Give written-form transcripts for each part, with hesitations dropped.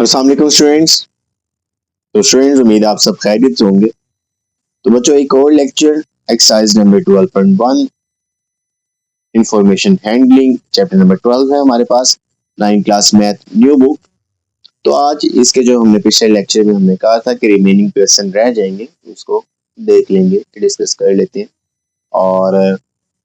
अस्सलाम वालेकुम स्टूडेंट्स। तो स्टूडेंट्स उम्मीद है आप सब खैरियत से होंगे। तो बच्चों एक और lecture exercise number 12.1 information handling chapter number 12 है हमारे पास 9 क्लास मैथ न्यू बुक। तो आज इसके जो हमने पिछले लेक्चर में हमने कहा था कि रिमेनिंग क्वेश्चन रह जाएंगे, उसको देख लेंगे, डिस्कस कर लेते हैं। और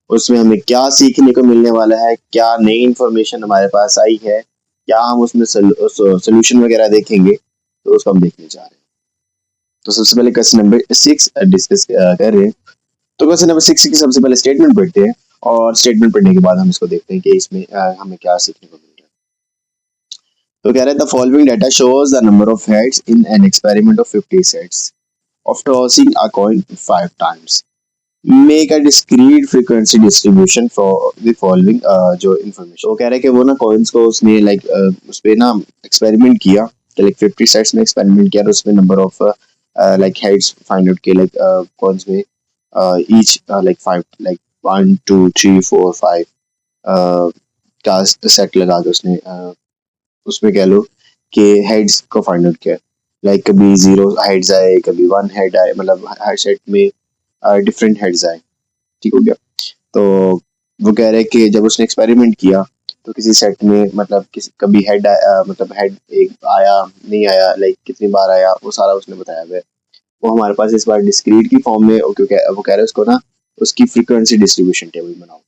उसमें हमें क्या सीखने को मिलने वाला है, क्या नई इंफॉर्मेशन हमारे पास आई है, क्या हम उसमें सोल्यूशन वगैरह देखेंगे, तो उसको हम देखने जा रहे हैं। तो सबसे पहले क्वेश्चन नंबर 6 डिस्कस कर रहे हैं। तो क्वेश्चन नंबर 6 की सबसे पहले स्टेटमेंट पढ़ते हैं और स्टेटमेंट पढ़ने के बाद हम इसको देखते हैं कि इसमें हमें क्या सीखने को मिल रहा है। तो कह रहे हैं the following data shows the number of heads in an experiment of 50 sets of tossing a coin 5 times. Make a discrete frequency distribution for the following जो इन्फॉर्मेशन। वो कह रहे हैं कि वो ना कॉइन्स को उसने लाइक उस पे ना एक्सपेरिमेंट किया कि लाइक 50 सेट्स में एक्सपेरिमेंट किया, तो उसमें number of like heads find out के like कौन में each like 5 like 1 2 3 4 5 का सेट लगा के उसने उसमें कह लो कि हेड्स को फाइंड आउट किया। लाइक कभी 0 हेड्स आए, कभी 1 हेड आए, मतलब हर सेट में डिफरेंट हेड्स आए। ठीक हो गया। तो वो कह रहे हैं कि जब उसने एक्सपेरिमेंट किया तो किसी सेट में मतलब किसी कभी हेड मतलब हेड एक आया नहीं आया, लाइक कितनी बार आया, वो सारा उसने बताया हुआ है। वो हमारे पास इस बार डिस्क्रीट की फॉर्म में, क्योंकि वो कह रहे हैं उसको ना उसकी फ्रीक्वेंसी डिस्ट्रीब्यूशन टेबल बनाओ।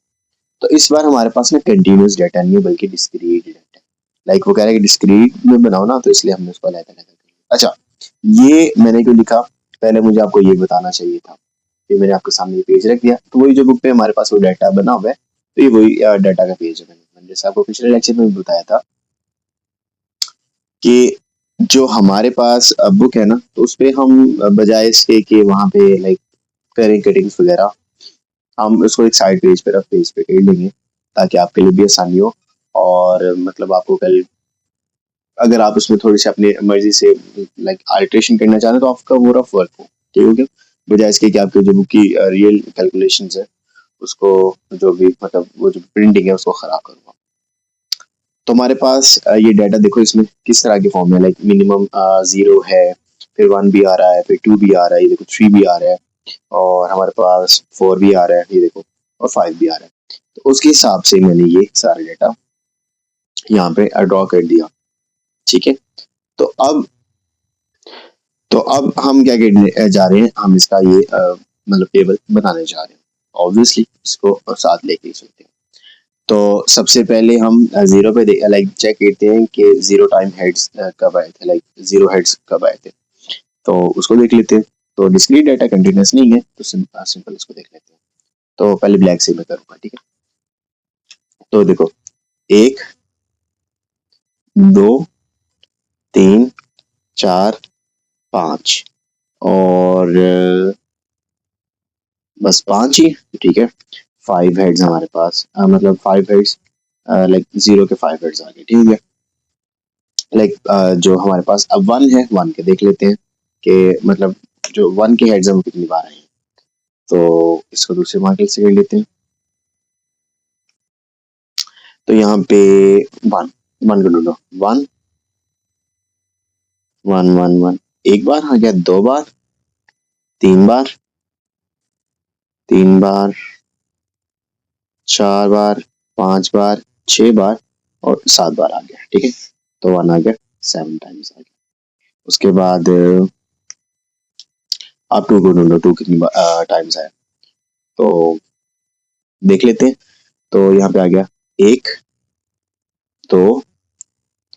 तो इस बार हमारे पास ना कंटिन्यूस डाटा नहीं है बल्कि डिस्क्रीट डाटा है। लाइक वो कह रहे हैं कि डिस्क्रीट में बनाओ ना, तो इसलिए हमने उसको अलग-अलग कर लिया। अच्छा, ये मैंने क्यों लिखा, पहले मुझे आपको ये बताना चाहिए था। फिर मैंने आपके सामने ये पेज रख दिया, तो वही जो बुक पे हमारे पास वो डाटा बना हुआ है, तो ये वही डाटा का पेज है। मैंने जैसे आपको पिछले लेक्चर में भी बताया था कि जो हमारे पास बुक है ना, तो उसपे हम बजाय इसके कि वहाँ पे लाइक करें कटिंग्स वगैरह, हम उसको एक साइड पेज पे रफ पेज पे कर लेंगे ताकि आपके लिए भी आसानी हो। और मतलब आपको कल अगर आप उसमें थोड़ी सी अपनी मर्जी से लाइक अल्ट्रेशन करना चाहते हैं तो आपका वो रफ वर्क हो, ठीक हो गया, बजाय इसके कि आपके जो बुक की रियल कैलकुलेशंस है उसको जो भी मतलब वो जो प्रिंटिंग है उसको खराब करूँगा। तो हमारे पास ये डाटा देखो, इसमें किस तरह के फॉर्म है, लाइक मिनिमम 0 है, फिर 1 भी आ रहा है, फिर 2 भी आ रहा है, ये देखो 3 भी आ रहा है, और हमारे पास 4 भी आ रहा है, ये देखो, और 5 भी आ रहा है। तो उसके हिसाब से मैंने ये सारा डाटा यहाँ पे ड्रॉ कर दिया। ठीक है। तो अब हम क्या करने जा रहे हैं, हम इसका ये मतलब टेबल बनाने जा रहे हैं। ऑब्वियसली इसको साथ लेके ही चलते हैं। तो सबसे पहले हम 0 पे लाइक चेक करते हैं कि 0 टाइम हेड्स कब आए थे, लाइक 0 हेड्स कब आए थे, तो उसको देख लेते हैं। तो डिस्क्रीट डाटा कंटिन्यूस नहीं है तो सिंपल इसको देख लेते हैं। तो पहले ब्लैक से मैं करूँगा, ठीक है। तो देखो 1 2 3 4 5 और बस 5 ही, ठीक है। 5 हेड्स हमारे पास मतलब 5 हेड्स लाइक 0 के 5 हेड्स आ गए, ठीक है। लाइक जो हमारे पास अब 1 है, 1 के देख लेते हैं कि मतलब जो 1 के हेड्स हैं वो कितनी बार आए हैं। तो इसको दूसरे मार्कर से कर लेते हैं। तो यहाँ पे 1 1 को ढूंढो, 1 1 1 1 एक बार आ गया, 2 बार, 3 बार, 3 बार, 4 बार, 5 बार, 6 बार और 7 बार आ गया, ठीक है। तो 1 आ गया, 7 टाइम्स आ गया। उसके बाद आप 2 को ढूंढो, 2 कितनी टाइम्स आया, तो देख लेते हैं। तो यहाँ पे आ गया 1 2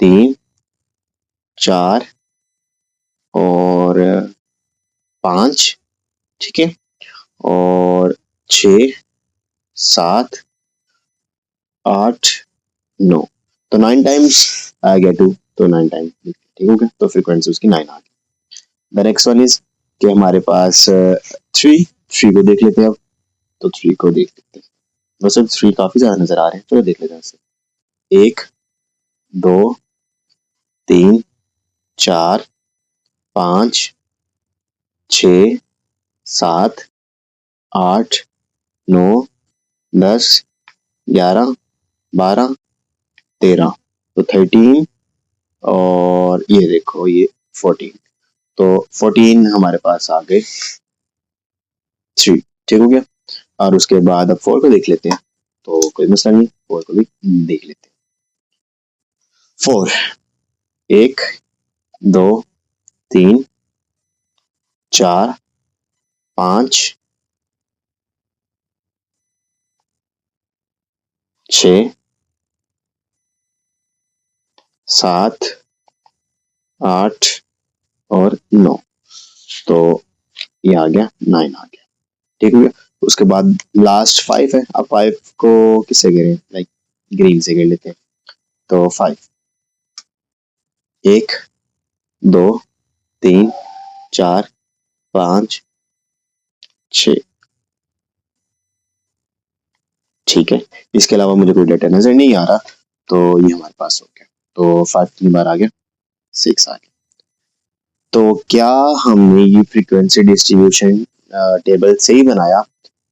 3 4 और 5, ठीक है, और 6 7 8 9, तो 9 टाइम्स आ गया 2, तो 9 टाइम्स, ठीक हो गया। तो फ्रीक्वेंसी उसकी 9 आ गई। द नेक्स्ट वन इज कि हमारे पास 3 3 को देख लेते हैं अब। तो 3 को देख लेते हैं, वैसे 3 काफी ज्यादा नजर आ रहे हैं, चलो देख लेते हैं। 1 2 3 4 5 6 7 8 9 10 11 12 13, तो 13 और ये देखो ये 14, तो 14 हमारे पास आ गए 3, ठीक हो गया। और उसके बाद अब 4 को देख लेते हैं, तो कोई मसला नहीं, 4 को भी देख लेते हैं। 4, 1 2 3 4 5 6 7 8 और 9, तो ये आ गया 9 आ गया, ठीक हो गया। उसके बाद लास्ट 5 है, अब 5 को किससे गिरे, लाइक ग्रीन से गिर लेते हैं, तो 5, 1 2 3 4 5 6, ठीक है। इसके अलावा मुझे कोई डाटा नजर नहीं आ रहा, तो ये हमारे पास हो गया, तो 5 कितनी बार आ गया, 6 आ गया। तो क्या हमने ये फ्रीक्वेंसी डिस्ट्रीब्यूशन टेबल सही बनाया?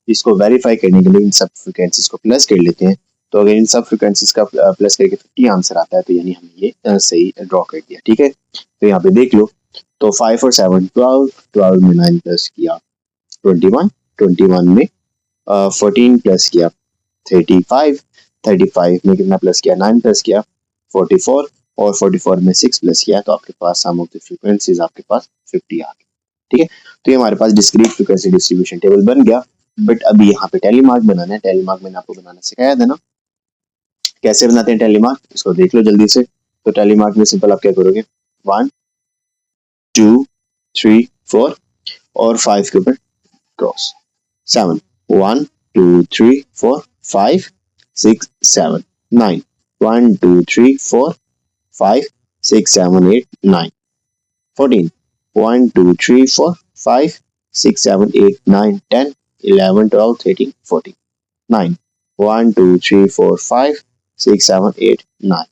इसको वेरीफाई करने के लिए इन सब फ्रीक्वेंसीज को प्लस कर लेते हैं, तो अगर इन सब फ्रीक्वेंसीज का प्लस करके 50 आंसर आता है, तो यानी हमने ये सही ड्रॉ कर दिया, ठीक है। तो यहाँ पे देख लो, तो 5 और 7 12, 12 में 9 प्लस किया 21, 21 में 14 प्लस किया 35, 35 में कितना प्लस किया, 9 प्लस किया 44, और 44 में 6 प्लस किया, तो आपके पास सम ऑफ द फ्रीक्वेंसीज आपके पास 50 आ गई, ठीक है। तो ये हमारे पास डिस्क्रीट फ्रीक्वेंसी डिस्ट्रीब्यूशन टेबल बन गया। बट अभी यहाँ पे टेली मार्क बनाना है, टेली मार्क मैंने आपको बनाना सिखाया था ना, कैसे बनाते हैं टेली मार्क, इसको देख लो जल्दी से। तो टेली मार्क में सिंपल आप क्या करोगे, 1 2 3 4 और 5 के ऊपर क्रॉस, 7 1 2 3 4 5 6 7 9 1 2 3 4 5 6 7 8 9 14 1 2 3 4 5 6 7 8 9 10 11 12 13 14 9 1 2 3 4 5 6 7 8 9,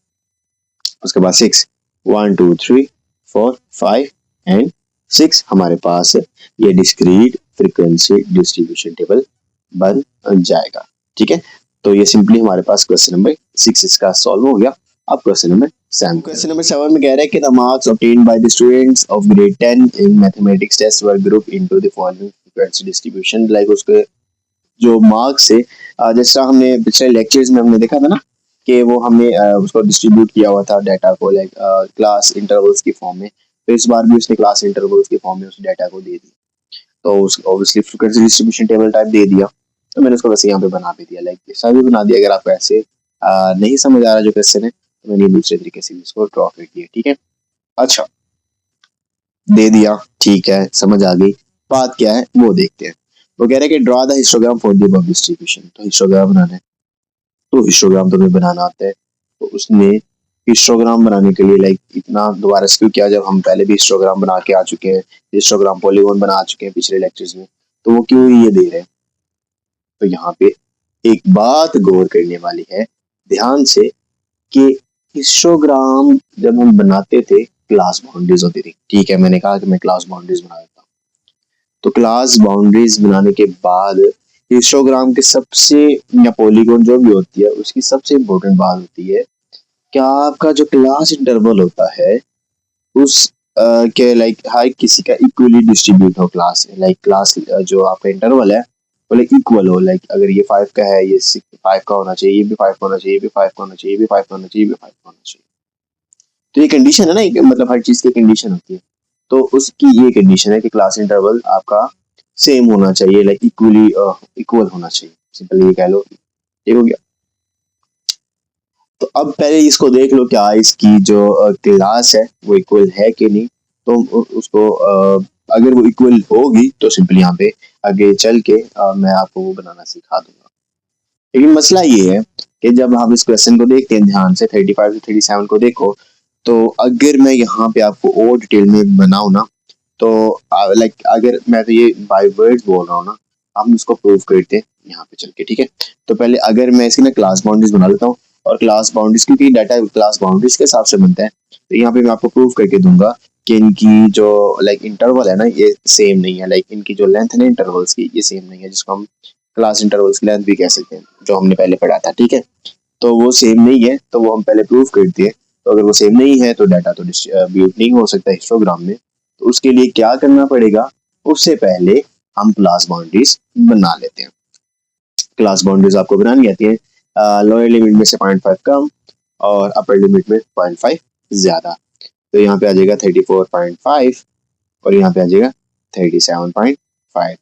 उसके बाद 6 1 2 3 4 5 एंड 6 हमारे पास ये डिस्क्रीट फ्रीक्वेंसी डिस्ट्रीब्यूशन टेबल बन जाएगा, ठीक है। तो ये सिंपली हमारे पास क्वेश्चन नंबर 6 इसका सॉल्व हो गया। अब क्वेश्चन नंबर 7, क्वेश्चन नंबर 7 में कह रहा है कि the marks obtained by the students of grade 10 in mathematics test were group into the following frequency distribution, like उसके जो मार्क्स है, जैसा हमने पिछले लेक्चर्स में हमने देखा था ना कि वो हमने उसको डिस्ट्रीब्यूट किया हुआ था डाटा को, लाइक क्लास इंटरवल्स की फॉर्म में, तो इस बार भी उसने क्लास इंटरवल्स की फॉर्म में उस डाटा को दे दिया, तो उस obviously frequency distribution table type दे दिया, तो मैंने उसको वैसे यहाँ पे बना भी दिया, लाइक ऐसा भी बना दिया। अगर आपको ऐसे नहीं समझ आ रहा जो क्वेश्चन है, तो मैंने दूसरे तरीके से इसको ड्रॉ कर दिया, ठीक है। अच्छा, दे दिया, ठीक है, समझ आ गई। बात क्या है वो देखते हैं। वो कह रहे हैं कि draw the histogram for the above distribution, तो हिस्टोग्राम बनाना है, तो हिस्टोग्राम तो हमें बनाना आता है, तो उसने हिस्टोग्राम बनाने के लिए लाइक इतना दोबारा क्यों किया, जब हम पहले भी हिस्टोग्राम बना के आ चुके हैं, हिस्टोग्राम पॉलीगॉन बना चुके हैं पिछले लेक्चर्स में, तो वो क्यों ये दे रहे हैं। तो यहाँ पे एक बात गौर करने वाली है ध्यान से, कि हिस्टोग्राम जब हम बनाते थे क्लास बाउंड्रीज होती थी, ठीक है, मैंने कहा कि मैं क्लास बाउंड्रीज बना देता हूँ, तो क्लास बाउंड्रीज बनाने के बाद हिस्टोग्राम के सबसे, या पॉलीगॉन जो भी होती है उसकी सबसे इम्पोर्टेंट बात होती है क्या आपका जो क्लास इंटरवल होता है उस के लाइक हर किसी का इक्वली डिस्ट्रीब्यूट हो क्लास, लाइक क्लास जो आपका इंटरवल है वो लाइक इक्वल हो, लाइक अगर ये 5 का है, ये 5 का होना चाहिए, ये भी 5 का होना चाहिए, ये भी 5 का होना चाहिए, ये भी 5 का होना चाहिए, ये भी 5 का होना चाहिए। तो ये कंडीशन है ना, एक मतलब हर चीज की कंडीशन होती है, तो उसकी ये कंडीशन है कि क्लास इंटरवल आपका सेम होना चाहिए, लाइक इक्वली इक्वल होना चाहिए, सिंपल ये कह लो, ठीक हो गया। तो अब पहले इसको देख लो क्या इसकी जो क्लास है वो इक्वल है कि नहीं, तो उसको अगर वो इक्वल होगी तो सिंपली यहाँ पे आगे चल के मैं आपको वो बनाना सिखा दूंगा। लेकिन मसला ये है कि जब हम इस क्वेश्चन को देखते हैं ध्यान से 35 से 37 को देखो, तो अगर मैं यहाँ पे आपको और डिटेल में बनाऊं ना, तो लाइक अगर मैं तो ये बाय वर्ड्स बोल रहा हूँ ना, हम इसको प्रूव करते हैं यहाँ पे चल के, ठीक है। तो पहले अगर मैं इसकी ना क्लास बाउंड्रीज बना लेता हूँ, और क्लास बाउंड्रीज क्योंकि डाटा क्लास बाउंड्रीज के हिसाब से बनता है, तो यहाँ पे मैं आपको प्रूव करके दूंगा कि इनकी जो लाइक इंटरवल है ना ये सेम नहीं है, लाइक इनकी जो लेंथ है ना इंटरवल्स की ये सेम नहीं है, जिसको हम क्लास इंटरवल्स की लेंथ भी कह सकते हैं, जो हमने पहले पढ़ा था, ठीक है। तो वो सेम नहीं है, तो वो हम पहले प्रूव करते हैं, तो अगर वो सेम नहीं है तो डाटा तो डिस्ट्रीब्यूट नहीं हो सकता हिस्टोग्राम में। तो उसके लिए क्या करना पड़ेगा, उससे पहले हम क्लास बाउंड्रीज बना लेते हैं। क्लास बाउंड्रीज आपको बनानी आती है, लोअर लिमिट में से 0.5 कम और अपर लिमिट में 0.5 ज्यादा। तो यहाँ पे आ जाएगा 34.5 और यहाँ पे आ जाएगा 37.5,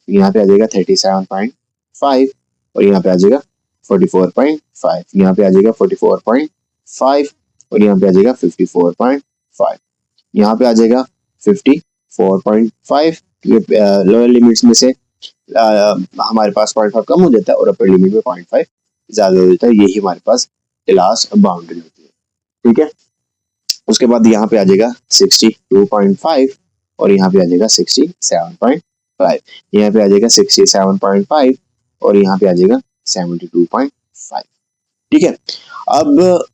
यहाँ पे आ जाएगा 37.5 और यहाँ पे आ जाएगा 44.5, यहाँ पे आ जाएगा 44.5 और यहाँ पे आ जाएगा 54.5, यहाँ पे आ जाएगा 54.5। लोअर लिमिट्स में से हमारे पास 0.5 कम हो जाता है और अपर लिमिट में 0.5 ज्यादा हो जाता है। यही हमारे पास क्लास बाउंड्री होती है, ठीक है। उसके बाद यहाँ पे आ जाएगा 62.5 और यहाँ पे आ जाएगा 67.5, यहाँ पे आ जाएगा 67.5 और यहाँ पे आ जाएगा 72.5, ठीक है। अब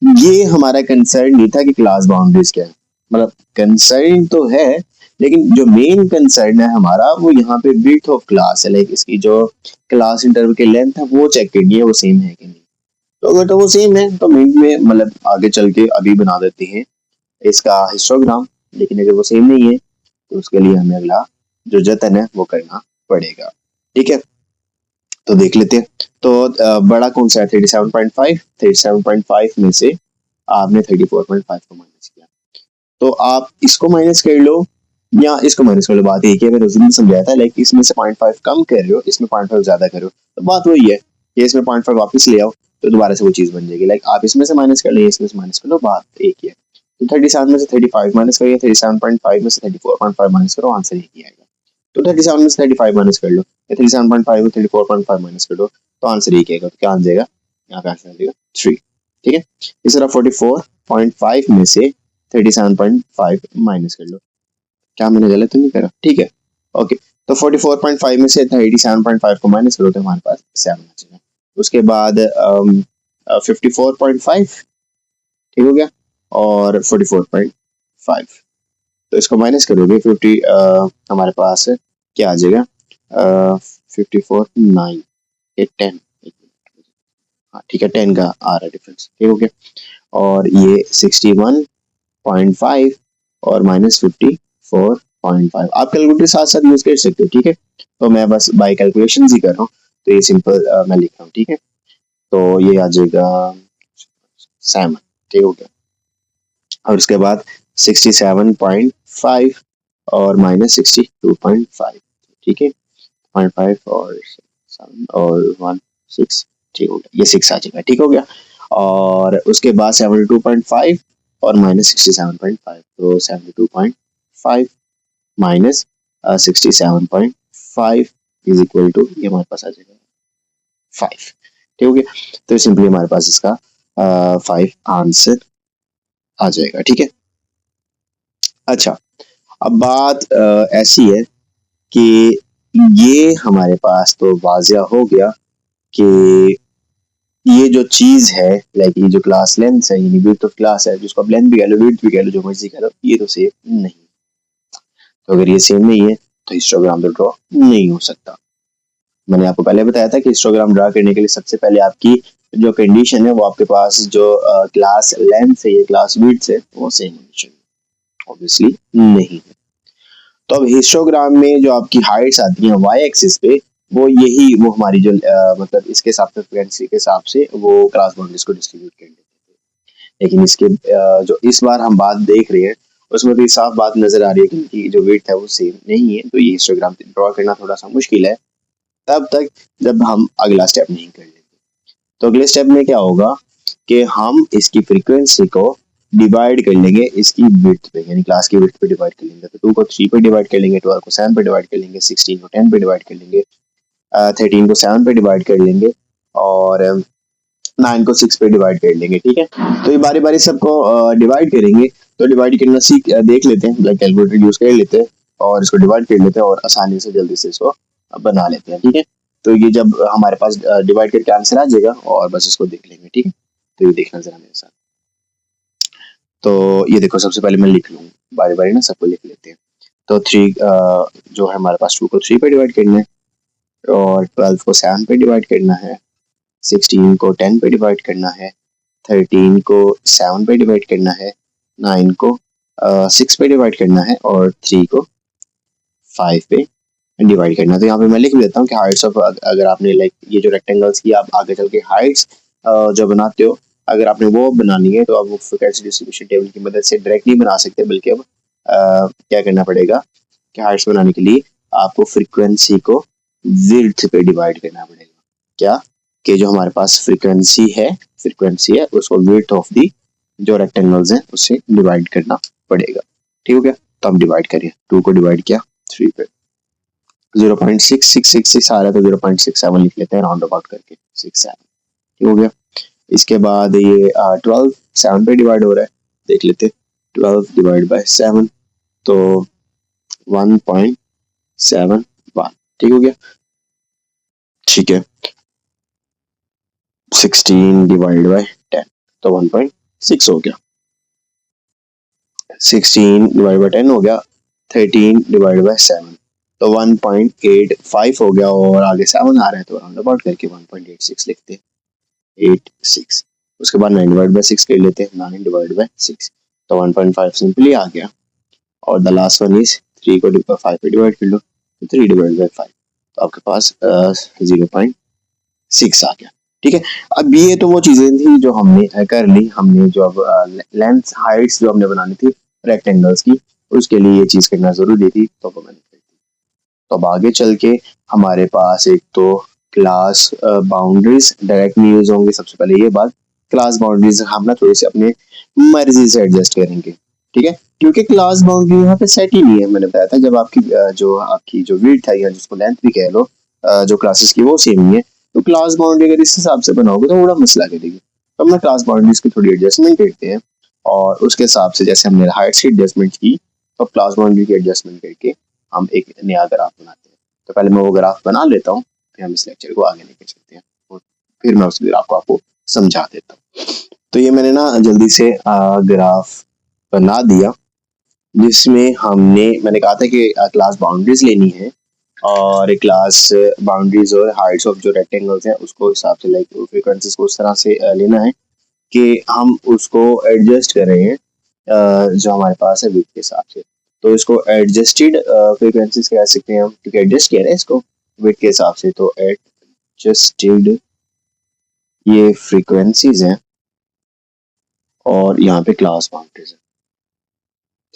ये हमारा कंसर्न नहीं था कि क्लास बाउंड्रीज क्या है, मतलब कंसर्न तो है लेकिन जो मेन कंसर्न है हमारा वो यहाँ पे विड्थ ऑफ क्लास है, लाइक इसकी जो क्लास इंटरवल की लेंथ है वो चेक करनी है वो सेम है कि नहीं। तो अगर तो वो सेम है तो मेन में मतलब आगे चल के अभी बना देते हैं इसका हिस्टोग्राम, लेकिन अगर वो सेम नहीं है तो उसके लिए हमें अगला जो जतन है वो करना पड़ेगा, ठीक है। तो देख लेते हैं। तो बड़ा कौन सा है 37.5, 37.5 में से आपने 34.5 को माइनस किया, तो आप इसको माइनस कर लो या इसको माइनस कर लो। बात एक है, मैंने उस दिन समझाया था, लाइक इसमें से 0.5 कम कर रहे हो, इसमें 0.5 ज्यादा करो, तो बात वही है कि इसमें 0.5 वापस ले आओ तो दोबारा से वो चीज बन जाएगी। लाइक आप इसमें से माइनस कर लो, इसमें से माइनस कर लो, बात एक ही है। तो 37 में से 35 माइनस करिए, 37.5 में से 34.5 माइनस करो, आंसर एक ही आएगा। तो 37 में से 35 माइनस कर लो, 37.5 में 34.5 माइनस कर दो, तो आंसर एक आएगा। तो क्या आ जाएगा, यहाँ पे आंसर आ जाएगा 3, ठीक है। इस तरह 44.5 में से 37.5 माइनस कर लो, क्या मैंने गलत तो नहीं करा, ठीक है, ओके। तो 44.5 में से 37.5 को माइनस करो तो हमारे पास 7 बचेगा। उसके बाद 54.5, ठीक हो गया, और 44.5, तो इसको माइनस करोगे 50, हमारे पास क्या आ जाएगा 54, 9, 10, हाँ ठीक है, 10 का आ रहा है डिफरेंस, ठीक हो गया। और ये 61.5 और माइनस 54.5 आप कैलकुलेटर साथ साथ यूज कर सकते हो, ठीक है। तो मैं बस बाय कैलकुलेशन ही कर रहा हूँ, तो ये सिंपल मैं लिख रहा हूँ, ठीक है। तो ये आ जाएगा 7, ठीक हो गया। और उसके बाद 67.5 और माइनस 62.5, ठीक है, 0.5 और 7 और 1 6, ठीक हो गया, ये 6 आ जाएगा, ठीक हो गया। और उसके बाद 72.5 और माइनस 67.5, तो 72.5 माइनस 67.5 इज इक्वल टू, ये हमारे पास आ जाएगा 5, ठीक हो गया। तो सिंपली हमारे पास इसका 5 आंसर आ जाएगा, ठीक है। अच्छा, अब बात ऐसी है कि ये हमारे पास तो वाज़िया हो गया कि ये जो चीज है, लाइक ये जो क्लास लेंथ है, यानी विड्थ ऑफ क्लास है, जिसको आप लेंथ भी कह लो, विड्थ भी कह लो, जो मर्जी कह लो, ये तो सेम नहीं। तो अगर ये सेम नहीं है तो हिस्टोग्राम तो ड्रॉ नहीं हो सकता। मैंने आपको पहले बताया था कि हिस्टोग्राम ड्रॉ करने के लिए सबसे पहले आपकी जो कंडीशन है वो आपके पास जो क्लास लेंथ है या क्लास विड्थ है वो सेम होनी चाहिए, ऑब्वियसली नहीं है। तो अब हिस्टोग्राम में जो आपकी हाइट्स आती हैं वाई एक्सिस पे, वो हमारी जो मतलब इसके हिसाब से फ्रीक्वेंसी के हिसाब से वो क्लास बाउंड्रीज को डिस्ट्रीब्यूट कर देते हैं। लेकिन इसके जो इस बार हम बात देख रहे हैं उसमें तो साफ बात नजर आ रही है कि इनकी जो वेट है वो सेम नहीं है, तो ये हिस्टोग्राम ड्रॉ करना थोड़ा सा मुश्किल है तब तक जब हम अगला स्टेप नहीं कर लेते। तो अगले स्टेप में क्या होगा कि हम इसकी फ्रीक्वेंसी को डिवाइड कर लेंगे इसकी विड्थ पे, यानी क्लास की विड्थ पे डिवाइड कर लेंगे। तो 2 को 3 पे डिवाइड कर लेंगे, 12 को 7 पे डिवाइड कर लेंगे, 16 को 10 पे डिवाइड कर लेंगे, 13 को 7 पे डिवाइड कर लेंगे और 9 को 6 पे डिवाइड कर लेंगे, ठीक है। तो ये बारी बारी सबको डिवाइड करेंगे। तो डिवाइड करना देख लेते हैं, लाइक कैलकुलेटर यूज कर लेते हैं और इसको डिवाइड कर लेते हैं और आसानी से जल्दी से इसको बना लेते हैं, ठीक है। तो ये जब हमारे पास डिवाइड करके आंसर आ जाएगा और बस इसको देख लेंगे, ठीक है। तो ये देखना जरा मेरे साथ। तो ये देखो, सबसे पहले मैं लिख लूँ, बारी बारी ना सबको लिख लेते हैं। तो 3 जो है हमारे पास 2 को 3 पे डिवाइड करना है और 12 को 7 पे डिवाइड करना है, 16 को 10 पे डिवाइड करना है, 13 को 7 पे डिवाइड करना है, 9 को 6 पे डिवाइड करना है और 3 को 5 पे डिवाइड करना है। तो यहाँ पे मैं लिख देता हूँ कि हाइट्स ऑफ, अगर आपने लाइक ये जो रेक्टेंगल्स की आप आगे चल के हाइट्स जो बनाते हो, अगर आपने वो बनानी है तो आप वो फ्रीक्वेंसी डिस्ट्रीब्यूशन टेबल की मदद से डायरेक्ट नहीं बना सकते, बल्कि अब क्या करना पड़ेगा कि हाइट्स बनाने के लिए आपको फ्रीक्वेंसी को विड्थ पे डिवाइड करना पड़ेगा। क्या कि जो हमारे पास फ्रीक्वेंसी है उसको विड्थ ऑफ दी जो रेक्टेंगल्स हैं उससे डिवाइड करना पड़ेगा। ठीक हो गया? तो हम डिवाइड करिए, 2 को डिवाइड किया 3 पे, 0.6666 आ रहा है तो 0.67 लिख लेते हैं राउंड अबाउट करके, 67। ठीक हो गया? इसके बाद ये 12 7 पे डिवाइड हो रहा है, देख लेते हैं 12 डिवाइड बाय 7 तो 1.71। ठीक हो गया? ठीक है, 16 डिवाइड बाय 10 तो 1.6 हो गया, 16 डिवाइड बाय 10 हो गया, 13 डिवाइड बाय 7 तो 1.85 हो गया, और आगे 7 आ रहा है तो राउंड अबाउट करके 1.86 लिखते हैं, 86। उसके बाद 9 डिवाइड बाय 6 कर लेते हैं, 9 डिवाइड बाय 6 तो 1.5 सिंपली आ गया, और द लास्ट वन इज 3 को 5 पे डिवाइड कर लो तो 3 डिवाइड बाय 5 तो आपके पास 0.6 आ गया। ठीक है, अब ये तो वो चीजें थी जो हमने कर ली, हमने जो अब लेंथ हाइट्स जो हमने बनानी थी रेक्टेंगल्स की, उसके लिए ये चीज करना जरूरी थी, तो वो मैंने कर दी। तो अब आगे चल के हमारे पास एक तो क्लास बाउंड्रीज डायरेक्ट नहीं यूज होंगी। सबसे पहले ये बात, क्लास बाउंड्रीज हम ना थोड़ी सी अपने मर्जी से एडजस्ट करेंगे। ठीक है, क्योंकि क्लास बाउंड्री यहाँ पे सेट ही नहीं है। मैंने बताया था जब आपकी जो विड्थ है या जिसको लेंथ भी कह लो जो क्लासेस की वो सेम नहीं है, तो क्लास बाउंड्री अगर इस हिसाब से बनाओगे तो बड़ा मसला करेगी। तो हम ना क्लास बाउंड्रीज की थोड़ी एडजस्टमेंट करते हैं, और उसके हिसाब से जैसे हमने हाइट्स की एडजस्टमेंट की तो क्लास बाउंड्री की एडजस्टमेंट करके हम एक नया ग्राफ बनाते हैं। तो पहले मैं वो ग्राफ बना लेता हूँ, फिर हम इस लेक्चर को आगे लेके चलते हैं, और फिर मैं उस ग्राफ को आपको समझा देता हूँ। तो ये मैंने ना जल्दी से ग्राफ बना दिया, जिसमें मैंने कहा था कि क्लास बाउंड्रीज लेनी है, और क्लास बाउंड्रीज और हाइट्स ऑफ जो रेक्टेंगल्स हैं उसको हिसाब से लाइक फ्रीक्वेंसीज को उस तरह से लेना है कि हम उसको एडजस्ट कर रहे हैं जो हमारे पास है विड्थ के हिसाब से। तो इसको एडजस्टेड फ्रीक्वेंसीज कह सकते हैं हम, क्योंकि एडजस्ट किया है इसको विड्थ के हिसाब से, तो एडजस्टेड ये फ्रीक्वेंसीज हैं और यहाँ पे क्लास बाउंड्रीज है।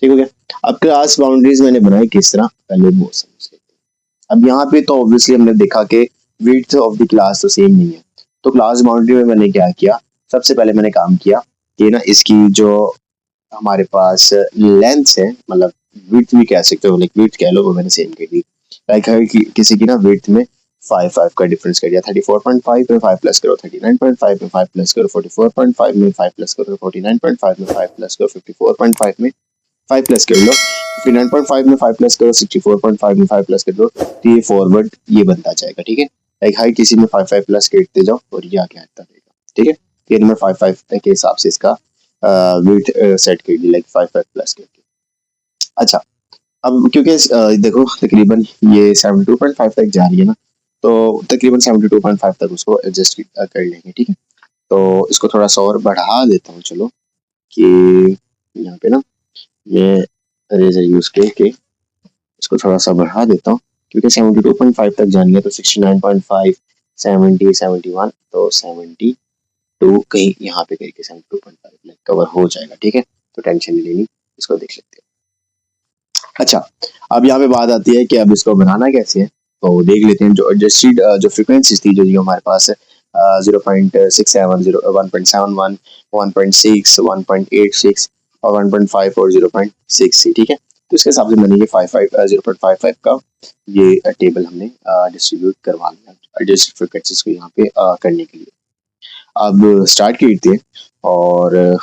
ठीक हो गया? अब क्लास बाउंड्रीज मैंने बनाई किस तरह, पहले वो समझ लेते हैं। अब यहाँ पे तो ऑब्वियसली हमने देखा कि विड्थ ऑफ द क्लास तो सेम नहीं है, तो क्लास बाउंड्री में मैंने क्या किया, सबसे पहले मैंने काम किया कि ना इसकी जो हमारे पास लेंथ है, मतलब विड्थ भी कह सकते हो, लाइक विड्थ कह लो, वो मैंने सेम कर दी। लाइक किसी की ना विड्थ में 5 का डिफरेंस कर दिया, 34.5 में 5 प्लस करो 39.5 में 5 प्लस करो 44.5 में 5 प्लस करो 49.5 में 5 प्लस करो 54.5 में 5 प्लस कर लो, 59.5 में 5 प्लस करो 64.5 में 5 प्लस कर दो, तो ये फॉरवर्ड ये बनता जाएगा। ठीक है, लाइक हर किसी में 5 प्लस करते जाओ और ये आगे आता रहेगा। ठीक है, ये नंबर 5 के हिसाब से इसका विड्थ सेट कर दी, लाइक 5 प्लस करके। अच्छा, अब क्योंकि देखो तकरीबन ये 72.5 तक जा रही है ना, तो तकरीबन 72.5 तक उसको एडजस्ट कर लेंगे। ठीक है, तो इसको थोड़ा सा और बढ़ा देता हूँ, चलो कि यहाँ पे ना मैं रेजर यूज करके इसको थोड़ा सा बढ़ा देता हूँ, क्योंकि 72.5 तक जानी है तो 69.5 70 71 तो 72 कहीं यहाँ पे करके 72.5 कवर हो जाएगा। ठीक है, तो टेंशन नहीं लेनी, इसको देख लेते हैं। अच्छा, अब यहाँ पे बात आती है कि अब इसको बनाना कैसे है, तो देख लेते हैं। जो एडजस्टेड जो फ्रीक्वेंसीज थी जो हमारे पास है 0.67 1.71 1.6 1.86 और 1.5 और 0.6। ठीक है, तो इसके हिसाब से मैंने ये 0.55 का ये टेबल हमने डिस्ट्रीब्यूट करवा लिया एडजस्टेड फ्रीक्वेंसीज को यहाँ पे करने के लिए। अब स्टार्ट करते हैं और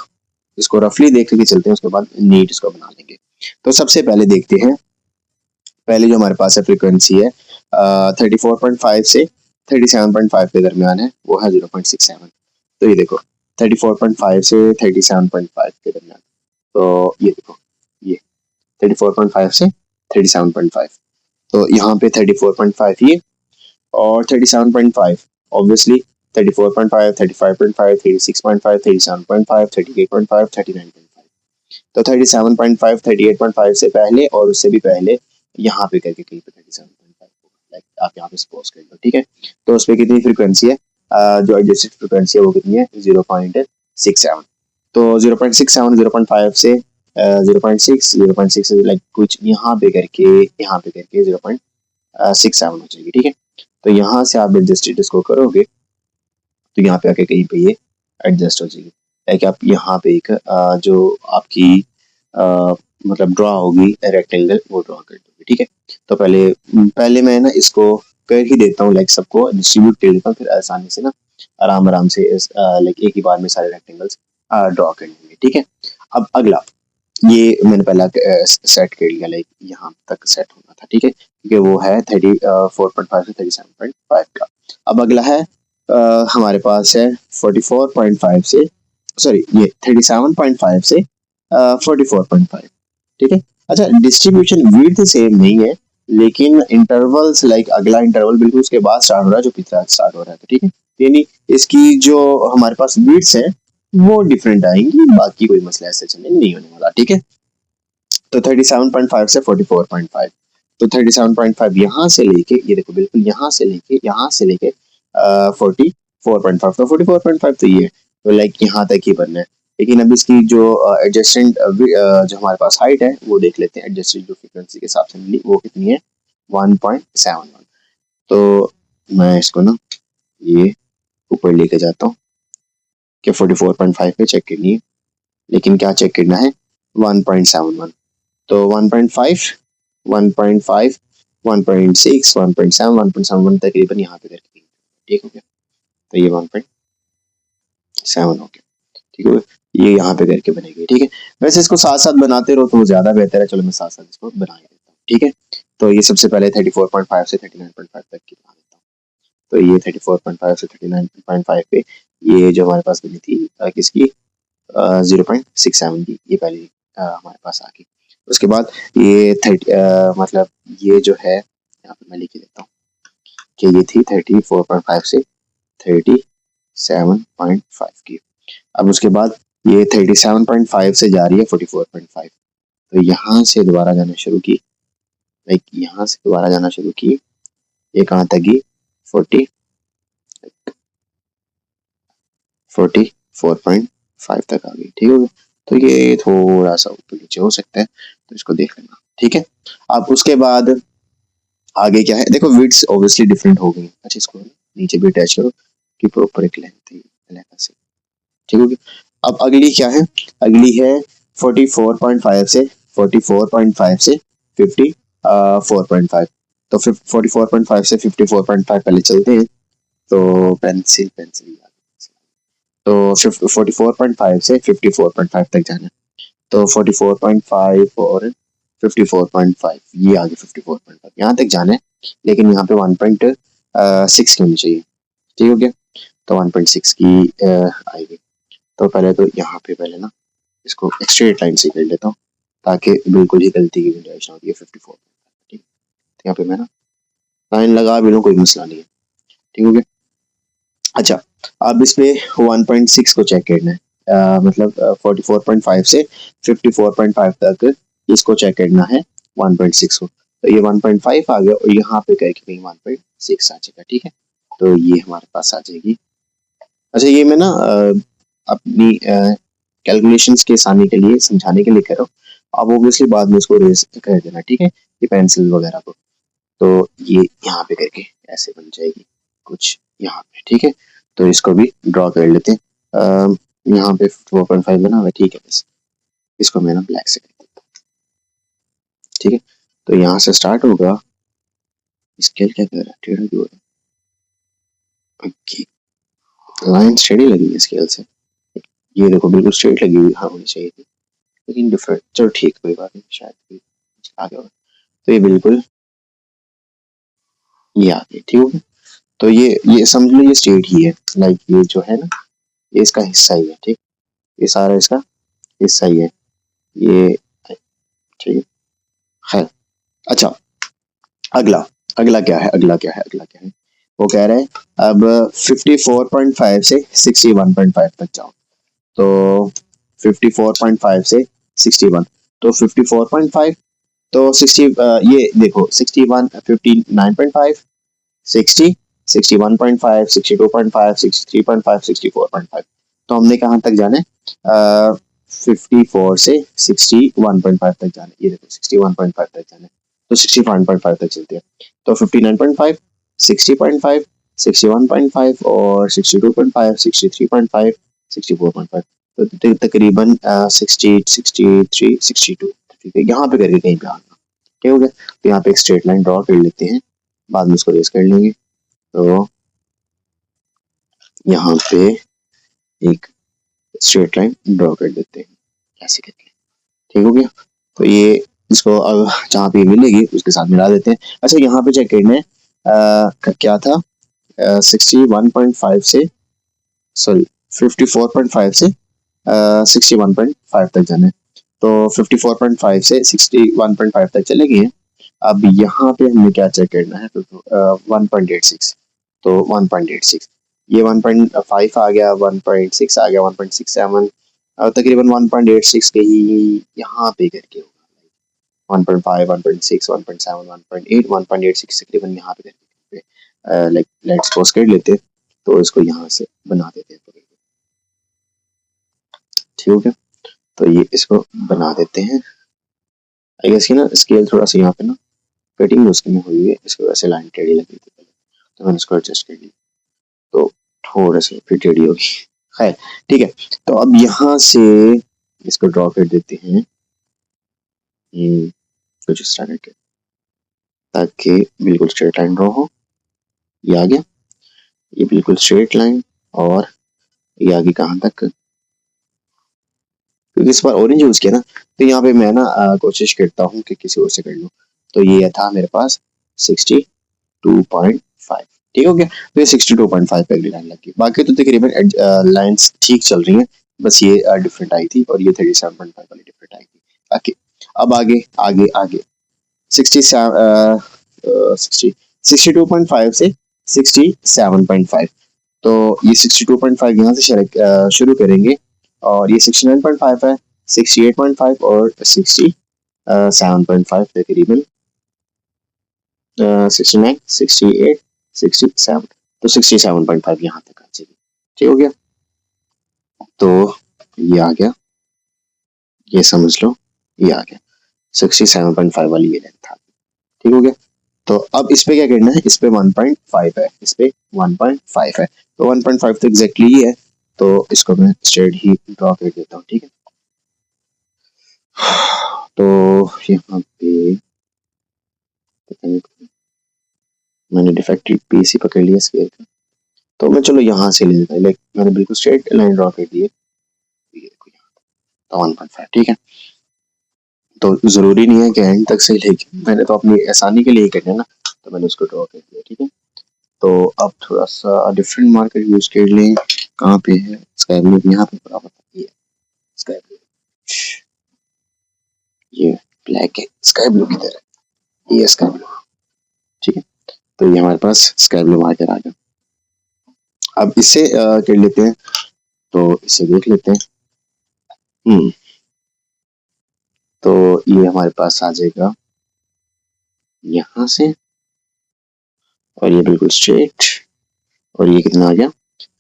इसको रफली देख के चलते हैं, उसके बाद नीट इसको बना लेंगे। तो सबसे पहले देखते हैं, पहले जो हमारे पास है फ्रीक्वेंसी है 34.5 से 37.5 के दरमियान है, वो है 0.67। तो ये देखो 34.5 से 37.5 के दरमियान, तो ये देखो ये 34.5 से 37.5, तो यहाँ पे 34.5 ये और 37.5 ऑब्वियसली 34.5, 35.5, 36.5, 37.5, 38.5, 39.5। तो 37.5, 38.5 से पहले और उससे भी पहले यहाँ पे करके कहीं पे 37.5 होगा, लाइक आप यहाँ पे सपोज कर लो, ठीक है। तो उस पर कितनी फ्रिक्वेंसी है, जो एडजस्टेड फ्रिक्वेंसी है वो कितनी है, 0.67। तो 0.67, 0.5 से 0.6, 0.6 लाइक कुछ यहाँ पे करके 0.67 हो जाएगी, ठीक है। तो यहाँ से आप एडजस्टेड इसको करोगे तो यहाँ पे आके कहीं पे ये एडजस्ट हो जाएगी, लाइक आप यहाँ पे एक जो आपकी मतलब ड्रॉ होगी रेक्टेंगल, वो ड्रॉ कर दोगे, ठीक है। तो पहले मैं ना इसको कर ही देता हूँ, लाइक सबको डिस्ट्रीब्यूट कर देता हूँ, फिर आसानी से ना आराम आराम से इस लाइक एक ही बार में सारे रेक्टेंगल्स ड्रॉ कर लेंगे, ठीक है। अब अगला, ये मैंने पहला सेट कर लिया, लाइक यहाँ तक सेट होना था, ठीक है, क्योंकि वो है 34.5 से 37.5 का। अब अगला है हमारे पास है 44.5 से, सॉरी ये 37.5 से 44.5, ठीक है। अच्छा, डिस्ट्रीब्यूशन विड्थ सेम नहीं है, लेकिन इंटरवल्स लाइक अगला इंटरवल बिल्कुल उसके बाद स्टार्ट हो रहा है जो पिछला स्टार्ट हो रहा है, तो ठीक है। यानी इसकी जो हमारे पास विड्थ है वो डिफरेंट आएंगी, बाकी कोई मसला ऐसे चलने नहीं होने वाला, ठीक है। तो 37.5 से 44.5, तो 37.5 यहाँ से लेके, ये देखो बिल्कुल यहाँ से लेके 44.5, तो 44.5 तो ये तो लाइक यहाँ तक ही बनना है। लेकिन अब इसकी जो एडजस्टेंट जो हमारे पास हाइट है वो देख लेते हैं, एडजस्टेड जो फ्रीक्वेंसी के हिसाब से मिली वो कितनी है, 1.71। तो मैं इसको ना ये ऊपर लेके जाता हूँ कि 44.5 पे चेक करनी है, लेकिन क्या चेक करना है, 1.71। तो 1.5, 1.5, 1.6, 1.7, 1.71 तकरीबन यहाँ पे करके, ठीक हो गया। तो ये 1.7 हो गया, ठीक है। ये यहाँ पे करके बनेगी, ठीक है। वैसे इसको साथ साथ बनाते रहो तो वो ज्यादा बेहतर है, चलो मैं साथ साथ इसको बना ही देता हूँ, ठीक है। तो ये सबसे पहले 34.5 से 39.5 तक की बना देता हूँ। तो ये 34.5 से 39.5 पे ये जो हमारे पास बनी थी किसकी, 0.67 की, ये पहले हमारे पास आ गई। उसके बाद ये 30 मतलब ये जो है यहाँ पे मैं लिख देता हूँ कि ये थी 34.5 से 37.5 की। अब उसके बाद ये 37.5 से जा रही है 44.5, तो यहाँ से दोबारा जाना शुरू की, लाइक यहाँ से दोबारा जाना शुरू की, ये कहाँ तक गई, 44.5 तक आ गई, ठीक है। तो ये थोड़ा सा ऊपर नीचे हो सकता है, तो इसको देख लेना, ठीक है। अब उसके बाद आगे क्या है, देखो विड्स ऑब्वियसली डिफरेंट हो गई। अच्छा, इसको नीचे भी अटैच करो कि प्रॉपर एक लेंथ से, ठीक है। अब अगली क्या है, अगली है 44.5 से 44.5 से 54.5। तो 44.5 से 54.5 पहले चलते हैं, तो पेंसिल पेंसिल तो 44.5 से 54.5 तक जाना है। तो 44.5 और 54.5, ये आगे 54.5 यहाँ तक जाना है, लेकिन यहाँ पे 1.6 की होनी चाहिए, ठीक हो गया। तो 1.6 की आएगी। तो पहले तो यहाँ पे पहले ना इसको स्ट्रेट लाइन से कर लेता हूँ, ताकि बिल्कुल ही गलती की गुंजाइश ना होती है 54, ठीक। तो यहाँ पे मैं ना लाइन लगा भी लूँ, कोई मसला नहीं है, ठीक हो गया। अच्छा, अब इसमें 1.6 को चेक करना है, मतलब 44.5 से 54.5 तक इसको चेक करना है 1.6 को। तो ये 1.5 आ गया और यहाँ पे करके कहीं 1.6 आ जाएगा, ठीक है। तो ये हमारे पास आ जाएगी। अच्छा, ये मैं ना अपनी कैलकुलेशंस के आसानी के लिए समझाने के लिए कर रहा हूँ, अब ऑब्वियसली बाद में इसको रेज कर देना, ठीक है, ये पेंसिल वगैरह को। तो ये यहाँ पे करके ऐसे बन जाएगी कुछ यहाँ पे, ठीक है। तो इसको भी ड्रॉ कर लेते हैं। यहाँ पे 4.5 बना हुआ है, ठीक है। बस इसको मैं ना ब्लैक से कर देता हूँ, ठीक है। तो यहाँ से स्टार्ट होगा, स्केल क्या कर रहा है, टेढ़ा क्यों हो रहा है, ओके। लाइन स्टेडी लगी है स्केल से, ये देखो बिल्कुल स्ट्रेट लगी हुई, हाँ होनी चाहिए थी, लेकिन डिफरेंट, चलो ठीक, कोई बात नहीं, शायद कोई आगे होगा। तो ये बिल्कुल ये आ गई, ठीक है। तो ये समझ लो ये स्ट्रेट ही है, लाइक ये जो है ना ये इसका हिस्सा ही है, ठीक। ये सारा इसका हिस्सा ही है ये, ठीक है। अच्छा, अगला अगला क्या है, अगला क्या है, अगला क्या है, वो कह रहा है अब 54.5 से 61.5 तक जाओ। तो 54.5 से 61, तो 54.5 तो 60, ये देखो 61, 59.5, 60, 61.5, 62.5, 63.5, 64.5। तो हमने कहाँ तक जाना है? 54 से 61.5 तक जाना है। ये देखो 61.5 तक जाना है, तो 60.5 तक चलते हैं। तो 59.5, 60.5, 61.5 और 62.5, 63.5, 64.5। तो तकरीबन 60, 63, 62। ठीक है, यहाँ पे करके कहीं पे आना। ठीक हो गया, तो यहाँ पे एक स्ट्रेट लाइन ड्रॉ कर लेते हैं, बाद में उसको रेस कर लेंगे। तो यहाँ पे एक स्ट्रेट लाइन ड्रॉ कर देते हैं ऐसे करके। ठीक हो गया, तो ये इसको अब जहाँ पे मिलेगी उसके साथ मिला देते हैं। अच्छा, यहाँ पे चेक करना है क्या था, 61.5 से, सॉरी 54.5 से 61.5 तक जाना है। तो 54.5 से 61.5 तक चले गए हैं। अब यहाँ पे हमें क्या चेक करना है, तो 1.86, तो 1.86, ये 1.5 आ गया, 1.6 आ गया, 1.67, तकरीबन 1.86 के ही यहाँ पे करके होगा। 1.5, 1.6, 1.7, 1.8, 1.86 तकरीबन यहाँ पे करके लाइक लेट्स पोस्ट कर लेते हैं। तो इसको यहाँ से बना देते हैं। ठीक है, तो ये इसको बना देते हैं। आई गेस कि ना स्केल थोड़ा सा यहाँ पे ना कटिंग उसकी में हुई है, इसको वैसे लाइन टेढ़ी लग रही थी पहले, तो मैंने इसको एडजस्ट कर लिया, तो थोड़ा सा फिर टेढ़ी होगी। खैर ठीक है, तो अब यहाँ से इसको ड्रॉ कर देते हैं कुछ इस तरह करके, ताकि बिल्कुल स्ट्रेट लाइन ड्रॉ हो। ये आ गया, ये बिल्कुल स्ट्रेट लाइन, और ये आगे कहाँ तक, क्योंकि इस बार ऑरेंज यूज किया ना, तो यहाँ पे मैं ना कोशिश करता हूँ कि किसी और से कर लूँ। तो ये था मेरे पास 62.5। ठीक हो गया, तो ये 62.5 पे अगली लाइन लगी। बाकी तो तकरीबन लाइंस ठीक चल रही हैं, बस ये डिफरेंट आई थी, और ये 37.5 वाली डिफरेंट आई थी। ओके, अब आगे आगे आगे 62.5 से 67.5। तो ये 62.5 यहाँ से शुरू करेंगे, और ये 69.5 है, 68.5 और 67.5 तकरीबन 69, 68, 67, तो 67.5 यहाँ तक आ जाएगी। ठीक हो गया, तो ये आ गया, ये समझ लो, ये आ गया 67.5 वाली ये लेंथ था। ठीक हो गया, तो अब इस पे क्या करना है, इस पे 1.5 है, इस पे 1.5 है, तो 1.5 तो एग्जैक्टली ही है, तो इसको मैं स्ट्रेट ही ड्रॉ कर देता हूँ। ठीक है, तो यहाँ पे मैंने डिफेक्टिव पीस ही पकड़ लिया स्केल का, तो मैं चलो यहाँ से ले लेता हूँ, लाइक मैंने बिल्कुल स्ट्रेट लाइन ड्रॉ कर दी है, तो 1.5। ठीक है, तो जरूरी नहीं है कि एंड तक से, लेकिन मैंने तो अपनी आसानी के लिए ही करना है ना, तो मैंने उसको ड्रॉ कर दिया। ठीक है, तो अब थोड़ा सा डिफरेंट मार्कर यूज कर लें। कहाँ पे है स्काई ब्लू, यहाँ पे बराबर ये स्काई ब्लू, ये ब्लैक है, स्काई ब्लू किधर है, ये स्काई ब्लू। ठीक है, तो ये हमारे पास स्काई ब्लू मार्कर आ गया। अब इसे कर लेते हैं, तो इसे देख लेते हैं। तो ये हमारे पास आ जाएगा यहाँ से, और ये बिल्कुल स्ट्रेट, और ये कितना आ गया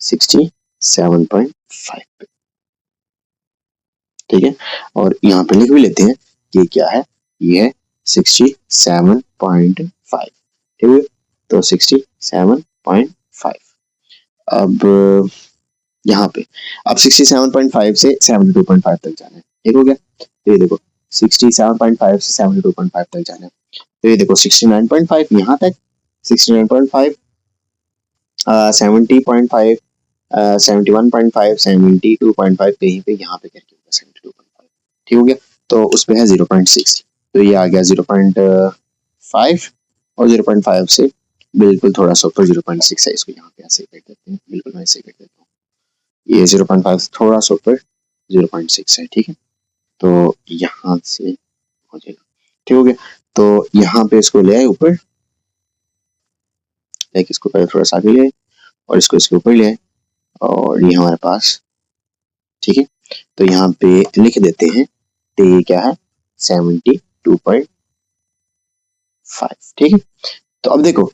67.5 पे। ठीक है, और यहाँ पे लिख भी लेते हैं ये क्या है, ये है 67.5। ठीक है, तो 67.5। अब यहाँ पे अब 67.5 से 72.5 तक जाना है। ठीक हो गया, तो ये देखो 67.5 से 72.5 तक जाना है, तो ये देखो 69.5 यहाँ तक, 69.5, 70.5, 71.5, 72.5 कहीं पे यहाँ पे करके होगा 72.5। ठीक हो गया, तो उस पे है 0.6, तो ये आ गया 0.5, और 0.5 से बिल्कुल थोड़ा सा ऊपर 0.6 है, इसको यहाँ पे ऐसे कर देते हैं, बिल्कुल मैं ऐसे कर देता हूँ, ये 0.5 थोड़ा सा ऊपर 0.6 है। ठीक है, तो यहाँ से हो जाएगा। ठीक हो गया, तो यहाँ पे इसको ले आए ऊपर, लाइक इसको पहले थोड़ा सा आगे ले और इसको इसके ऊपर ले और ये हमारे पास, ठीक है। तो यहाँ पे लिख देते हैं तो ये क्या है 72.5, ठीक है। तो अब देखो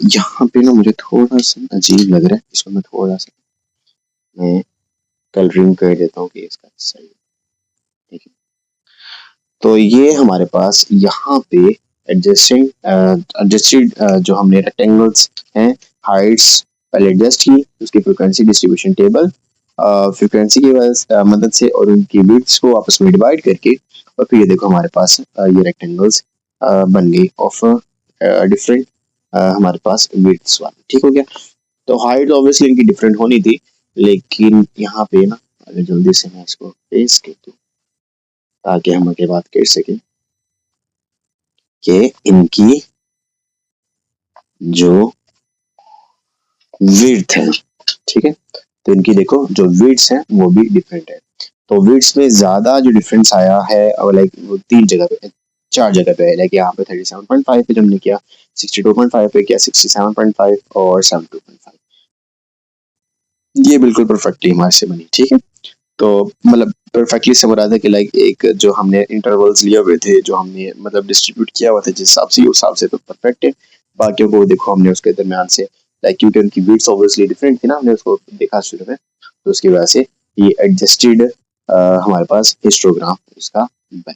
यहाँ पे ना मुझे थोड़ा सा अजीब लग रहा है, इसको मैं थोड़ा सा मैं कलरिंग कर देता हूँ कि इसका सही, ठीक है। तो ये हमारे पास यहाँ पे एडजस्टेड जो हमने रेक्टेंगल्स हैं, हाइट्स पहले एडजस्ट की, उसकी फ्रीक्वेंसी डिस्ट्रीब्यूशन टेबल फ्रीक्वेंसी की मदद से और उनकी बिट्स को आपस में डिवाइड करके, और फिर ये देखो हमारे पास ये रेक्टेंगल्स बन गई ऑफ डिफरेंट हमारे पास विड्थ्स वाले, ठीक हो गया। तो हाइट ऑब्वियसली इनकी डिफरेंट होनी थी, लेकिन यहाँ पे ना अगर जल्दी से मैं इसको पेस्ट कर दूं ताकि हम आगे बात कर सकें कि इनकी जो विड्थ है, ठीक है, तो इनकी देखो जो विड्थ्स हैं वो भी डिफरेंट है। तो विड्थ्स में ज्यादा जो डिफरेंस आया है और लाइक वो 3 जगह पे 4 जगह पे है, लाइक यहाँ पे 37.5 पे हमने किया, 62.5 पे किया, 67.5 और 72.5, ये बिल्कुल परफेक्टली हमारे से बनी, ठीक है। तो मतलब परफेक्टली से मुराद है कि लाइक एक जो हमने इंटरवल्स लिए हुए थे, जो हमने मतलब डिस्ट्रीब्यूट किया हुआ था जिस हिसाब से, उस हिसाब से तो परफेक्ट है। बाकियों को देखो हमने उसके दरमियान से लाइक क्योंकि उनकी विड्थ ऑब्वियसली डिफरेंट थी ना, हमने उसको देखा शुरू में, तो उसकी वजह से ये एडजस्टेड हमारे पास हिस्टोग्राम इसका बन